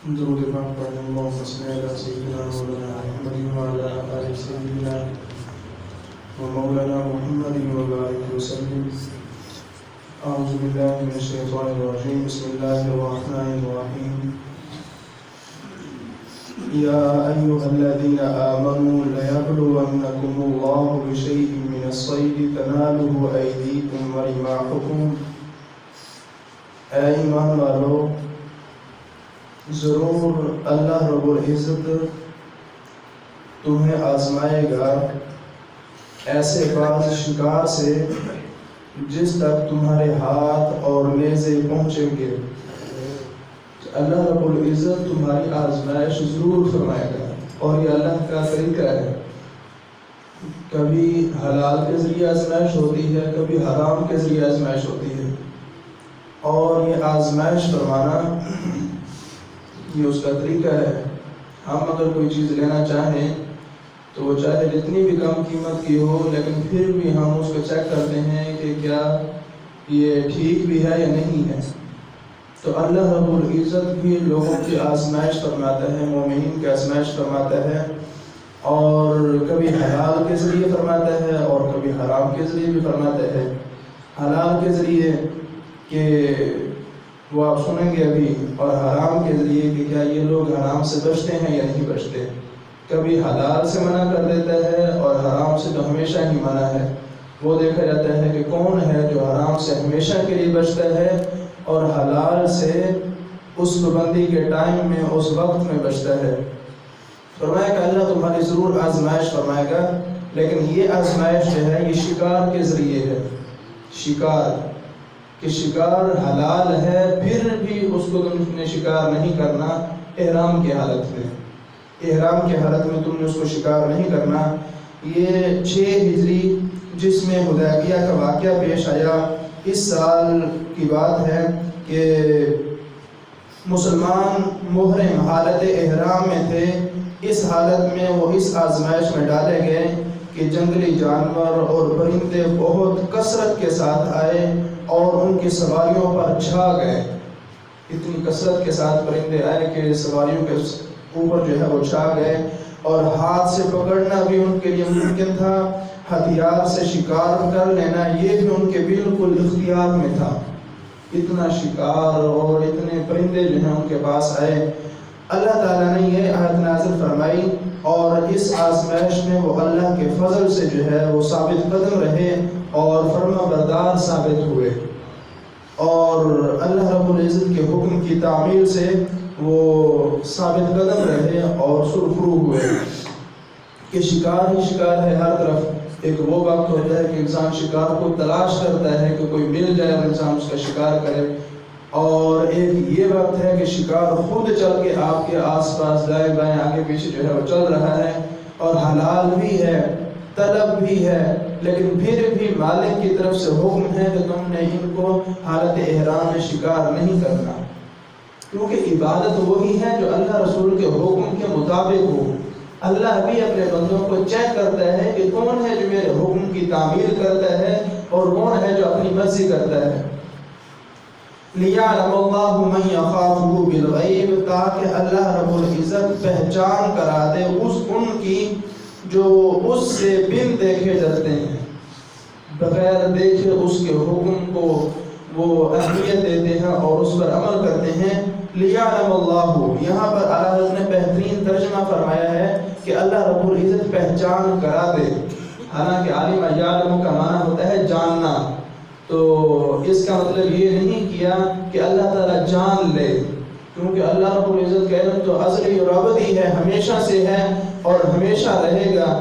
درود پاک پڑھنے اللہم صلی علی سیدنا مولانا محمد وعلی آل سیدنا ومولانا محمد وبارک وسلم. اعوذ باللہ من الشیطان الرجیم. بسم اللہ الرحمن الرحیم. یا ایھا الذین آمنوا لیبلونکم اللہ بشیء من الصید تنالہ ایدیکم ورماحکم. اے ایمان والو، ضرور اللہ رب العزت تمہیں آزمائے گا ایسے بعض شکار سے جس تک تمہارے ہاتھ اور نیزے پہنچیں گے. اللہ رب العزت تمہاری آزمائش ضرور فرمائے گا، اور یہ اللہ کا طریقہ ہے. کبھی حلال کے ذریعے آزمائش ہوتی ہے، کبھی حرام کے ذریعے آزمائش ہوتی ہے، اور یہ آزمائش فرمانا یہ اس کا طریقہ ہے. ہم اگر کوئی چیز لینا چاہیں تو وہ چاہے جتنی بھی کم قیمت کی ہو، لیکن پھر بھی ہم اس کو چیک کرتے ہیں کہ کیا یہ ٹھیک بھی ہے یا نہیں ہے. تو اللہ رب العزت بھی لوگوں کی آزمائش فرماتا ہے، مومنین کی آزمائش فرماتا ہے، اور کبھی حلال کے ذریعے فرماتا ہے اور کبھی حرام کے ذریعے بھی فرماتا ہے. حلال کے ذریعے کہ وہ آپ سنیں گے ابھی، اور حرام کے ذریعے کہ کیا یہ لوگ حرام سے بچتے ہیں یا نہیں بچتے. کبھی حلال سے منع کر دیتا ہے اور حرام سے تو ہمیشہ ہی منع ہے. وہ دیکھا جاتا ہے کہ کون ہے جو حرام سے ہمیشہ کے لیے بچتا ہے اور حلال سے اس پابندی کے ٹائم میں، اس وقت میں بچتا ہے. فرمایا کہ اللہ تمہاری ضرور آزمائش فرمائے گا، لیکن یہ آزمائش جو ہے یہ شکار کے ذریعے ہے. شکار کہ شکار حلال ہے، پھر بھی اس کو تم نے شکار نہیں کرنا احرام کی حالت میں. احرام کی حالت میں تم نے اس کو شکار نہیں کرنا. یہ 6 ہجری جس میں حدیبیہ کا واقعہ پیش آیا، اس سال کی بات ہے کہ مسلمان محرم حالت احرام میں تھے. اس حالت میں وہ اس آزمائش میں ڈالے گئے کہ جنگلی جانور اور پرندے بہت کثرت کے ساتھ آئے اور ان کی سواریوں پر چھا گئے. اتنی کثرت کے ساتھ پرندے آئے کہ سواریوں کے اوپر جو ہے وہ چھا گئے، اور ہاتھ سے پکڑنا بھی ان کے لیے ممکن تھا، ہتھیار سے شکار کر لینا یہ بھی ان کے بالکل اختیار میں تھا. اتنا شکار اور اتنے پرندے جو ہیں ان کے پاس آئے. اللہ تعالیٰ نے یہ آیت نازل فرمائی، اور اس آزمائش میں وہ اللہ کے فضل سے جو ہے وہ ثابت قدم رہے اور فرما بردار ثابت ہوئے، اور اللہ رب العزت کے حکم کی تعمیل سے وہ ثابت قدم رہے اور سرخرو ہوئے. کہ شکار ہی شکار ہے ہر طرف. ایک وہ وقت ہوتا ہے کہ انسان شکار کو تلاش کرتا ہے کہ کوئی مل جائے اور انسان اس کا شکار کرے، اور ایک یہ وقت ہے کہ شکار خود چل کے آپ کے آس پاس دائیں بائیں آگے پیچھے جو ہے وہ چل رہا ہے، اور حلال بھی ہے، طلب بھی ہے، لیکن پھر بھی مالک کی طرف سے حکم ہے کہ تم نے ان کو حالت احرام میں شکار نہیں کرنا، کیونکہ عبادت وہی ہے جو اللہ رسول کے حکم کے مطابق ہو. اللہ بھی اپنے بندوں کو چیک کرتا ہے کہ کون ہے جو میرے حکم کی تعمیل کرتا ہے اور کون ہے جو اپنی مرضی کرتا ہے. لِيَعْلَمَ اللَّهُ مَنْ يَخَافُهُ بِالْغَيْبِ، تاکہ اللہ رب العزت پہچان کرا دے ان کی جو اس سے بن دیکھے ڈرتے ہیں، بغیر دیکھے اس کے حکم کو وہ اہمیت دیتے ہیں اور اس پر عمل کرتے ہیں. لِيَعْلَمَ اللَّهُ، یہاں پر اللہ نے بہترین ترجمہ فرمایا ہے کہ اللہ رب العزت پہچان کرا دے. حالانکہ عالم یعلم کا معنی ہوتا ہے جاننا، تو اس کا مطلب یہ نہیں کیا کہ اللہ تعالیٰ جان لے، کیونکہ اللہ رب العزت کا علم تو ازلی اور ابدی ہے، ہمیشہ سے ہے اور ہمیشہ رہے گا.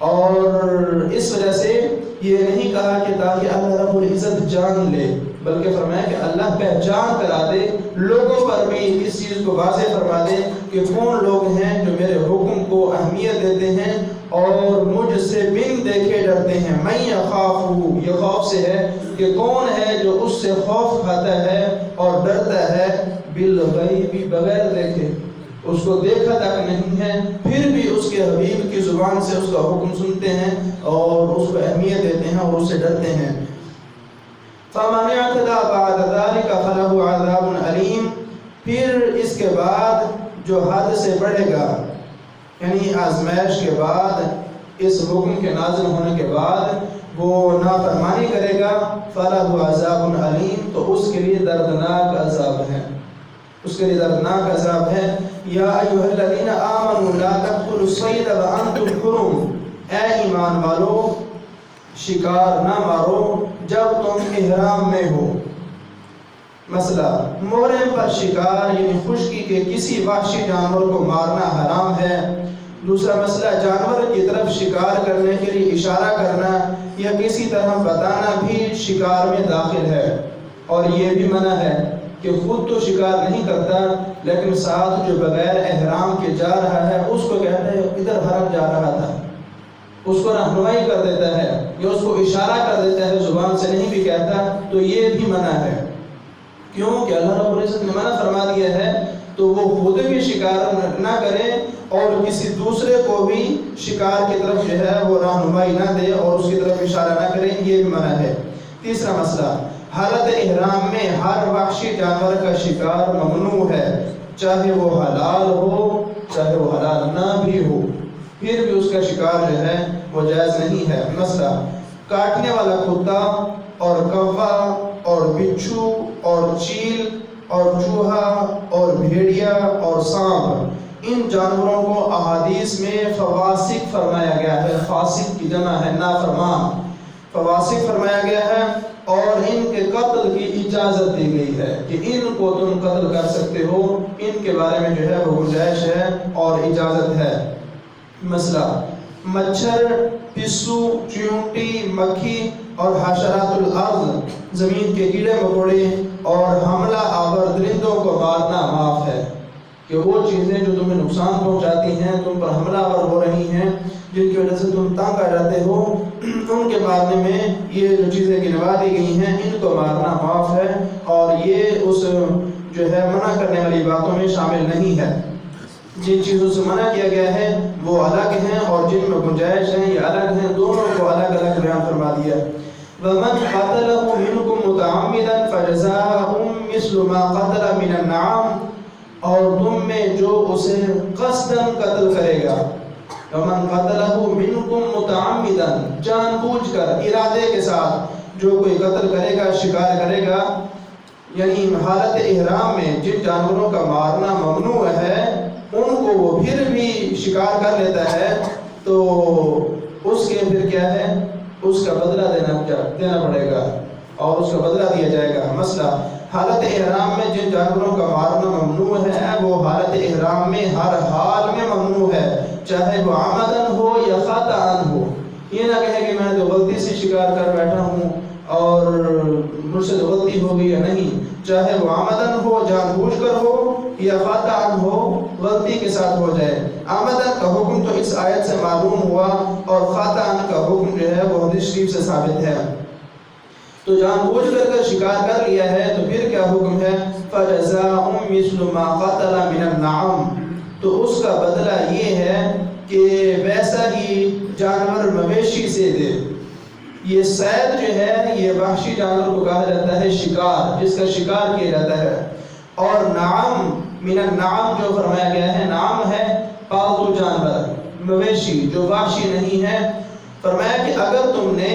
اور اس وجہ سے یہ نہیں کہا کہ تاکہ اللہ رب العزت جان لے، بلکہ فرمایا کہ اللہ پہچان کرا دے، لوگوں پر بھی اس چیز کو واضح فرما دے کہ کون لوگ ہیں جو میرے حکم کو اہمیت دیتے ہیں اور مجھ سے بن دیکھے ڈرتے ہیں. من یخافہ، یہ خوف سے ہے کہ کون ہے جو اس سے خوف کھاتا ہے اور ڈرتا ہے، بالغیب، بغیر دیکھے، اس کو دیکھا تک نہیں ہے، پھر بھی اس کے حبیب کی زبان سے اس کا حکم سنتے ہیں اور اس کو اہمیت دیتے ہیں اور اس سے ڈرتے ہیں. فَمَنِ اعْتَدَىٰ بَعْدَ ذَلِكَ فَلَهُ عَذَابٌ أَلِيمٌ، پھر اس کے بعد جو حد سے بڑھے گا، یعنی آزمائش کے بعد، اس حکم کے نازل ہونے کے بعد وہ نافرمانی کرے گا، فَلَهُ عَذَابٌ عَلِيمٌ، تو اس کے لیے دردناک عذاب ہے، اس کے لیے دردناک عذاب ہے۔ یا ایھا الذین آمنوا لا تقتلوا الصید وانتم حرم، اے ایمان والو شکار نہ مارو جب تم احرام میں ہو۔ مسئلہ، محرم پر شکار یعنی خشکی کے کسی وحشی جانور کو مارنا حرام ہے۔ دوسرا مسئلہ، جانور کی طرف شکار کرنے کے لیے اشارہ کرنا یا کسی طرح بتانا بھی شکار میں داخل ہے، اور یہ بھی منع ہے کہ خود تو شکار نہیں کرتا لیکن ساتھ جو بغیر احرام کے جا رہا ہے اس کو کہتا ہے ادھر حرم جا رہا تھا، اس کو رہنمائی کر دیتا ہے یا اس کو اشارہ کر دیتا ہے، زبان سے نہیں بھی کہتا، تو یہ بھی منع ہے۔ کیوں کہ اللہ رب العزت نے منع فرما دیا ہے تو وہ خود بھی شکار نہ کرے اور کسی دوسرے کو بھی شکار کی طرف جو ہے وہ رہنمائی نہ دے اور اس کی طرف اشارہ نہ کرے، یہ بھی منع ہے۔ تیسرا مسئلہ، حالت احرام میں ہر وحشی جانور کا شکار ممنوع ہے، چاہے وہ حلال ہو چاہے وہ حلال نہ بھی ہو، پھر بھی اس کا شکار جو ہے وہ جائز نہیں ہے۔ مثلا کاٹنے والا کتا اور کوا اور بچھو اور چیل اور چوہا اور بھیڑیا اور سانپ، ان جانوروں کو احادیث میں فواسق فرمایا گیا ہے، فاسق کی جمع ہے نافرمان، فواسق فرمایا گیا ہے، اور ان کے قتل کی اجازت دی گئی ہے کہ ان کو تم قتل کر سکتے ہو، ان کے بارے میں جو ہے وہ گنجائش ہے اور اجازت ہے۔ مسئلہ، مچھر، پسو، چیونٹی، مکھی اور حشرات الارض، زمین کے کیڑے مکوڑے اور حملہ آور درندوں کو مارنا معاف ہے، کہ وہ چیزیں جو تمہیں نقصان پہنچاتی ہیں، تم پر حملہ آور ہو رہی ہیں، جن کی وجہ سے تم تنگ آ جاتے ہو، ان کے مارنے میں یہ جو چیزیں گنوا دی گئی ہیں ان کو مارنا معاف ہے، اور یہ اس جو ہے منع کرنے والی باتوں میں شامل نہیں ہے۔ جن چیزوں سے منع کیا گیا ہے وہ الگ ہیں اور جن میں گنجائش ہیں یہ الگ ہیں، دونوں کو الگ الگ بیان فرما دیا۔ وَمَنْ قَتَلَهُ مِنْكُمْ مُتَعَمِّدًا فَجَزَاءٌ مِثْلُ مَا قَتَلَ مِنَ النَّعَامِ، اور تم میں جو اسے قصداً قتل کرے گا، وَمَنْ قَتَلَهُ مِنْكُمْ مُتَعَمِّدًا، جان بوجھ کر ارادے کے ساتھ جو کوئی قتل کرے گا، شکار کرے گا، یعنی حالت احرام میں جن جانوروں کا مارنا ممنوع ہے ان کو وہ پھر بھی شکار کر لیتا ہے تو اس کے پھر کیا ہے، اس کا بدلہ دینا پڑے گا اور اس کا بدلہ دیا جائے گا۔ مسئلہ، حالت احرام میں جن جانوروں کا مارنا ممنوع ہے وہ حالت احرام میں ہر حال میں ممنوع ہے، چاہے وہ عمدن ہو یا خطأً ہو۔ یہ نہ کہے کہ میں تو غلطی سے شکار کر بیٹھا ہوں اور مجھ سے تو غلطی ہو گئی یا نہیں، چاہے وہ عمدن ہو جان بوجھ کر ہو یا خطأً ہو غلطی کے ساتھ ہو جائے۔ عمدن کا حکم تو اس آیت سے معلوم ہوا اور خطأً کا حکم جو ہے وہ حدیث شریف سے ثابت ہے۔ تو جان بوجھ کر شکار کر لیا ہے تو پھر کیا حکم ہے، فَجَزَاءٌ مِثْلُ مَا قَتَلَ مِنَ النَّعَامِ، تو اس کا بدلہ یہ ہے کہ ویسا ہی جانور مویشی سے دے۔ یہ صید جو ہے یہ وحشی جانور کو کہا جاتا ہے شکار، جس کا شکار کیا جاتا ہے، اور نعام من النعام جو فرمایا گیا ہے، نعام ہے پالتو جانور، مویشی جو وحشی نہیں ہے۔ فرمایا کہ اگر تم نے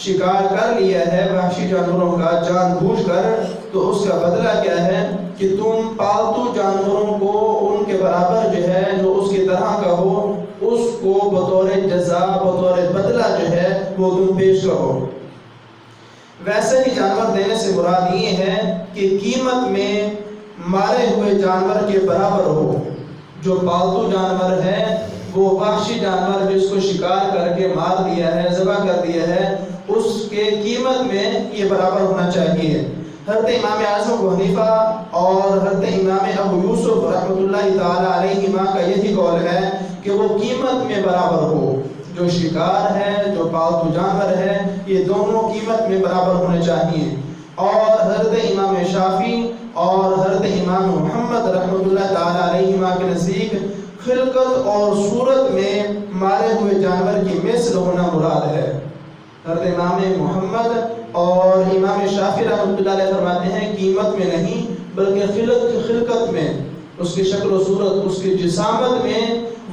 شکار کر لیا ہے وحشی جانوروں کا جان بوجھ کر تو اس کا بدلہ کیا ہے کہ تم پالتو جانوروں کو ان کے برابر جو ہے جو اس کی طرح کا ہو اس کو بطور جزا بطور بدلہ جو ہے وہ تم پیش کرو۔ ویسے ہی جانور دینے سے مراد یہ ہے کہ قیمت میں مارے ہوئے جانور کے برابر ہو۔ جو پالتو جانور ہے وہ وحشی جانور جس کو شکار کر کے مار دیا ہے، ذبح کر دیا ہے، اس کے قیمت میں یہ برابر ہونا چاہیے۔ حضرت امام اعظم ابو حنیفہ اور حضرت امام ابو یوسف رحمۃ اللہ تعالی علیہما کا یہی قول ہے کہ وہ قیمت میں برابر ہو۔ جو شکار ہے، جو پالتو جانور ہے، یہ دونوں قیمت میں برابر ہونے چاہیے۔ اور حضرت امام شافعی اور حضرت امام محمد رحمۃ اللہ تعالی علیہما کے نزدیک خلقت اور صورت میں مارے ہوئے جانور کی مثل ہونا مراد ہے۔ حضرت امام محمد اور امام شافعی رحمۃ اللہ علیہ فرماتے ہیں قیمت میں نہیں بلکہ خلقت میں، اس کی شکل و صورت، اس کی جسامت میں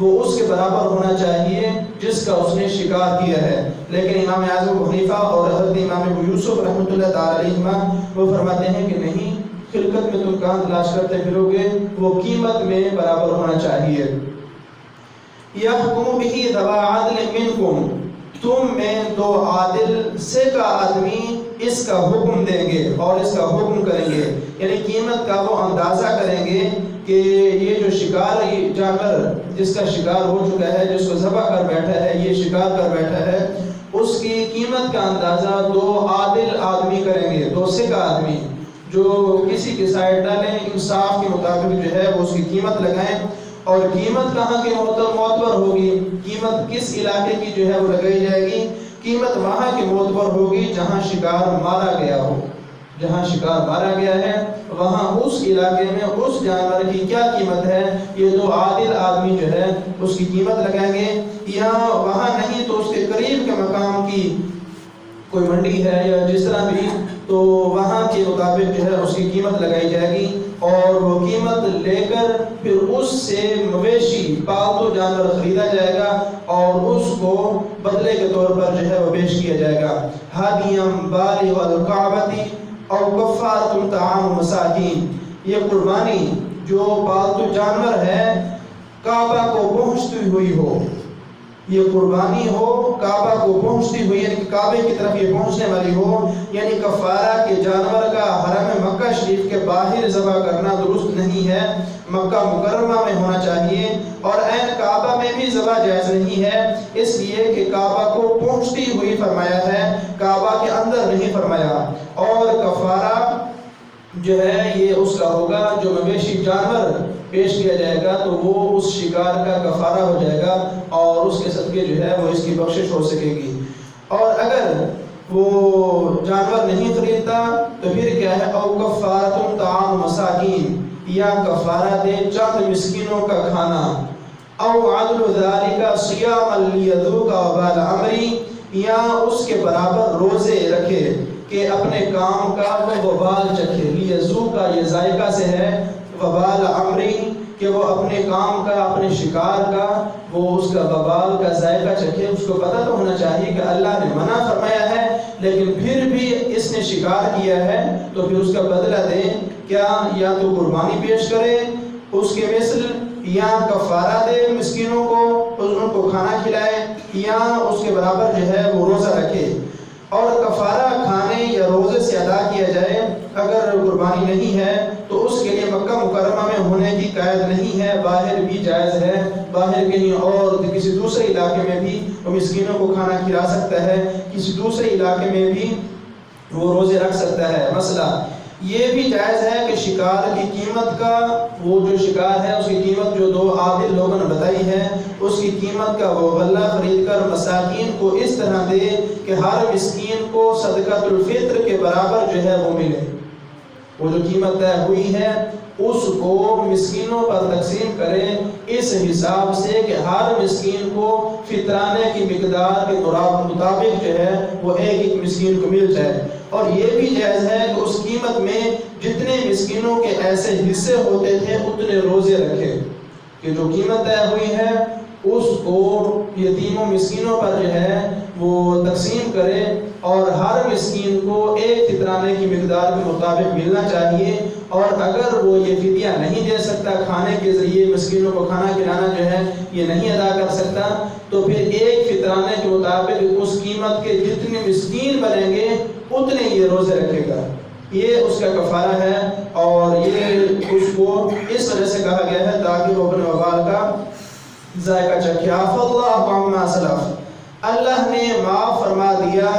وہ اس کے برابر ہونا چاہیے جس کا اس نے شکار کیا ہے۔ لیکن امام اعظم ابو حنیفہ اور حضرت امام ابو یوسف رحمۃ اللہ تعالی علیہما وہ فرماتے ہیں کہ نہیں، خلقت میں تم کہاں تلاش کرتے پھرو گے، وہ قیمت میں برابر ہونا چاہیے۔ یحکم بہ ذوی عدل منکم، تم میں دو عادل سے کا آدمی اس کا حکم دیں گے اور اس کا حکم کریں گے، یعنی قیمت کا وہ اندازہ کریں گے کہ یہ جو شکار جانور جس کا شکار ہو چکا ہے، جس کو ذبح کر بیٹھا ہے، یہ شکار کر بیٹھا ہے، اس کی قیمت کا اندازہ دو عادل آدمی کریں گے، دو سے کا آدمی جو کسی کی سائڈ ڈالیں، انصاف کے مطابق جو ہے وہ اس کی قیمت لگائیں۔ اور قیمت کہاں کی معتبر ہوگی، قیمت کس علاقے کی جو ہے وہ لگائی جائے گی، قیمت وہاں کی معتبر ہوگی جہاں شکار مارا گیا ہو۔ جہاں شکار مارا گیا ہے وہاں اس علاقے میں اس جانور کی کیا قیمت ہے، یہ دو عادل آدمی جو ہے اس کی قیمت لگائیں گے۔ یا وہاں نہیں تو اس کے قریب کے مقام کی کوئی منڈی ہے یا جس طرح بھی، تو وہاں کے مطابق جو ہے اس کی قیمت لگائی جائے گی، اور وہ قیمت لے کر پھر اس سے مویشی پالتو جانور خریدا جائے گا اور اس کو بدلے کے طور پر جو ہے وہ پیش کیا جائے گا۔ ہادیم بالغ الکعبۃ او کفارۃ طعام مساکین، یہ قربانی جو پالتو جانور ہے کعبہ کو پہنچتی ہوئی ہو، یہ قربانی ہو کعبہ کو پہنچتی ہوئی، یعنی کعبے کی طرف یہ پہنچنے والی ہو، یعنی کفارہ کے جانور کا حرم مکہ شریف کے باہر ذبح کرنا درست نہیں ہے، مکہ مکرمہ میں ہونا چاہیے، اور عین کعبہ میں بھی ذبح جائز نہیں ہے، اس لیے کہ کعبہ کو پہنچتی ہوئی فرمایا ہے، کعبہ کے اندر نہیں فرمایا۔ اور کفارہ جو ہے یہ اس کا ہوگا جو مویشی جانور پیش کیا جائے گا تو وہ اس شکار کا کفارہ ہو جائے گا اور اس کے صدقے جو ہے وہ اس کی بخشش ہو سکے گی۔ اور اگر وہ جانور نہیں خریدتا تو پھر کیا ہے، او کفارۃ طعام مساکین، یا کفارہ دے چند مسکینوں کا کھانا، او عدل ذالک صیاما لیذوق وبال امری، یا اس کے برابر روزے رکھے کہ اپنے کام کا وہ وبال چکھے، لیذوق کا یہ ذائقہ سے ہے، وبال امری کہ وہ اپنے کام کا، اپنے شکار کا وہ اس کا وبال کا ذائقہ چکھے۔ اس کو پتہ تو ہونا چاہیے کہ اللہ نے منع فرمایا ہے، لیکن پھر بھی اس نے شکار کیا ہے تو پھر اس کا بدلہ دے، کیا یا تو قربانی پیش کرے اس کے مثل، یا کفارہ دے مسکینوں کو، ان کو کھانا کھلائے، یا اس کے برابر جو ہے وہ روزہ رکھے۔ اور کفارہ کھانے یا روزے سے ادا کیا جائے اگر قربانی نہیں ہے تو اس کے لیے مکہ مکرمہ میں ہونے کی قید نہیں ہے، باہر بھی جائز ہے، باہر کہیں اور کسی دوسرے علاقے میں بھی وہ مسکینوں کو کھانا کھلا سکتا ہے، کسی دوسرے علاقے میں بھی وہ روزے رکھ سکتا ہے۔ مسئلہ یہ بھی جائز ہے کہ شکار کی قیمت کا، وہ جو شکار ہے اس کی قیمت جو دو عادل لوگوں نے بتائی ہے، اس کی قیمت کا وہ غلہ خرید کر مساکین کو اس طرح دے کہ ہر مسکین کو صدقۃ الفطر کے برابر جو ہے وہ ملے، وہ جو قیمت طے ہوئی ہے اس کو مسکینوں پر تقسیم کرے اس حساب سے کہ ہر مسکین کو فطرانے کی مقدار کے مطابق جو ہے وہ ایک ایک مسکین کو مل جائے۔ اور یہ بھی جائز ہے کہ اس قیمت میں جتنے مسکینوں کے ایسے حصے ہوتے تھے اتنے روزے رکھے، کہ جو قیمت طے ہوئی ہے اس کو یتیموں مسکینوں پر جو ہے وہ تقسیم کرے، اور ہر مسکین کو ایک فطرانے کی مقدار کے مطابق ملنا چاہیے۔ اور اگر وہ یہ فدیہ نہیں دے سکتا، کھانے کے ذریعے مسکینوں کو کھانا کھلانا جو ہے یہ نہیں ادا کر سکتا، تو پھر ایک فطرانے کے مطابق اس قیمت کے جتنے مسکین بنیں گے اتنے یہ روزے رکھے گا، یہ اس کا کفارہ ہے۔ اور یہ اس کو اس وجہ سے کہا گیا ہے تاکہ وہ اپنے وبال کا ذائقہ چکھے۔ عفا اللہ عما سلف، اللہ نے معاف فرما دیا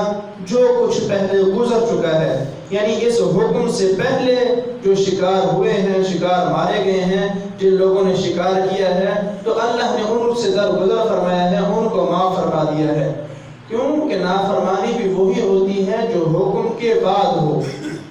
جو کچھ پہلے گزر چکا ہے، یعنی اس حکم سے پہلے جو شکار ہوئے ہیں، شکار مارے گئے ہیں، جن لوگوں نے شکار کیا ہے تو اللہ نے ان سے درگزر فرمایا ہے، ان کو معاف فرما دیا ہے۔ کیوں کہ نافرمانی بھی وہی ہوتی ہے جو حکم کے بعد ہو،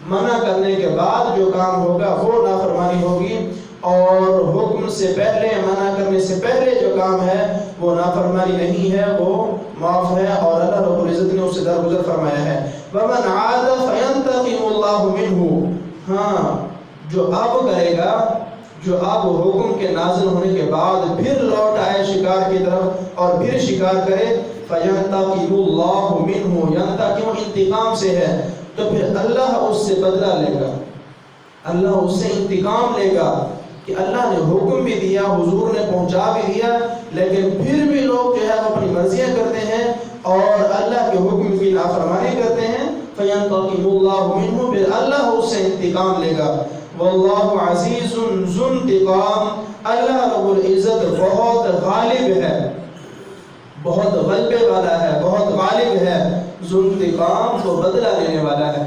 منع کرنے کے بعد جو کام ہوگا وہ نافرمانی ہوگی، اور حکم سے پہلے، منع کرنے سے پہلے جو کام ہے وہ نافرمانی نہیں ہے، وہ معاف ہے، اور اللہ رب العزت نے اس سے درگزر فرمایا ہے۔ وَمَنْ عَادَ فَيَنْتَقِمُ اللَّهُ مِنْهُ، ہاں جو اب کرے گا جو اب حکم کے نازل ہونے کے بعد پھر لوٹ آئے شکار کی طرف اور پھر شکار کرے، فَيَنْتَقِمُ اللَّهُ مِنْهُ، يَنْتَقِمُ انتقام سے ہے، تو پھر اللہ اس سے بدلہ لے گا، اللہ اس سے انتقام لے گا کہ اللہ نے حکم بھی دیا، حضور نے پہنچا بھی دیا، لیکن پھر بھی لوگ جو ہے اپنی مرضیاں کرتے ہیں اور اللہ کے حکم کی نافرمانی کرتے ہیں، فَيَنْتَقِمُ اللَّهُ مِنْهُ، پھر اللہ اس سے انتقام لے گا۔ واللہ عزیز ذو انتقام، اللہ رب العزت بہت غالب ہے، بہت غلبے والا ہے، بہت غالب ہے، ذو انتقام، وہ بدلہ لینے والا ہے،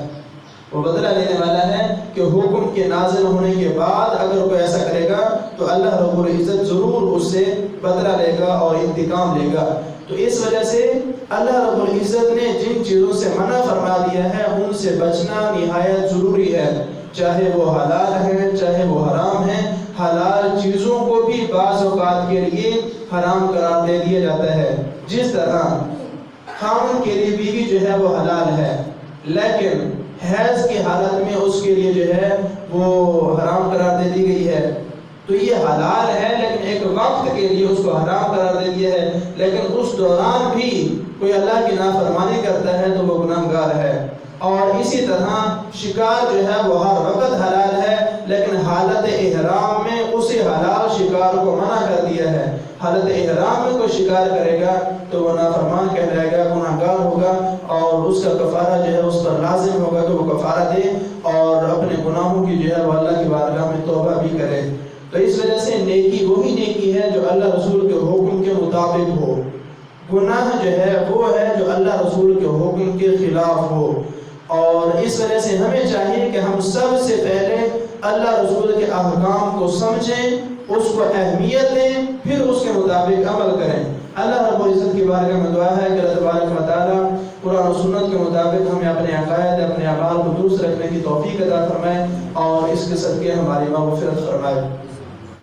وہ بدلہ لینے والا ہے کہ حکم کے نازل ہونے کے بعد اگر کوئی ایسا کرے گا تو اللہ رب العزت ضرور اس سے بدلہ لے گا اور انتقام لے گا۔ تو اس وجہ سے اللہ رب العزت نے جن چیزوں سے منع فرما دیا ہے ان سے بچنا نہایت ضروری ہے، چاہے وہ حلال ہیں چاہے وہ حرام ہیں۔ حلال چیزوں کو بھی بعض اوقات کے لیے حرام قرار دے دیا جاتا ہے، جس طرح خاوند کے لیے بیوی جو ہے وہ حلال ہے، لیکن حیض کی حالت میں اس کے لیے جو ہے وہ حرام قرار دے دی گئی ہے۔ تو یہ حلال ہے لیکن ایک وقت کے لیے اس کو حرام قرار دے دیا ہے، لیکن اس دوران بھی کوئی اللہ کی نافرمانی کرتا ہے تو وہ گناہگار ہے۔ اور اسی طرح شکار جو ہے وہ ہر وقت حلال ہے، لیکن حالت احرام میں اسے حلال شکار کو منع کر دیا ہے۔ حالت احرام میں کوئی شکار کرے گا تو وہ نافرمان کہلائے گا، گناہگار ہوگا، اور اس کا کفارہ جو ہے اس پر لازم ہوگا کہ وہ کفارہ دے اور اپنے گناہوں کی جو ہے وہ اللہ کی بارگاہ میں توبہ بھی کرے۔ تو اس وجہ سے نیکی وہی نیکی ہے جو اللہ رسول کے حکم کے مطابق ہو، گناہ جو ہے وہ ہے جو اللہ رسول کے حکم کے خلاف ہو۔ اور اس وجہ سے ہمیں چاہیے کہ ہم سب سے پہلے اللہ رسول کے احکام کو سمجھیں، اس کو اہمیت دیں، پھر اس کے مطابق عمل کریں۔ اللہ رب العزت کی بارگاہ میں دعا ہے کہ اللہ تبارک و تعالیٰ قرآن و سنت کے مطابق ہمیں اپنے عقائد، اپنے اعمال کو درست رکھنے کی توفیق عطا فرمائے اور اس کے صدقے ہماری مغفرت فرمائے۔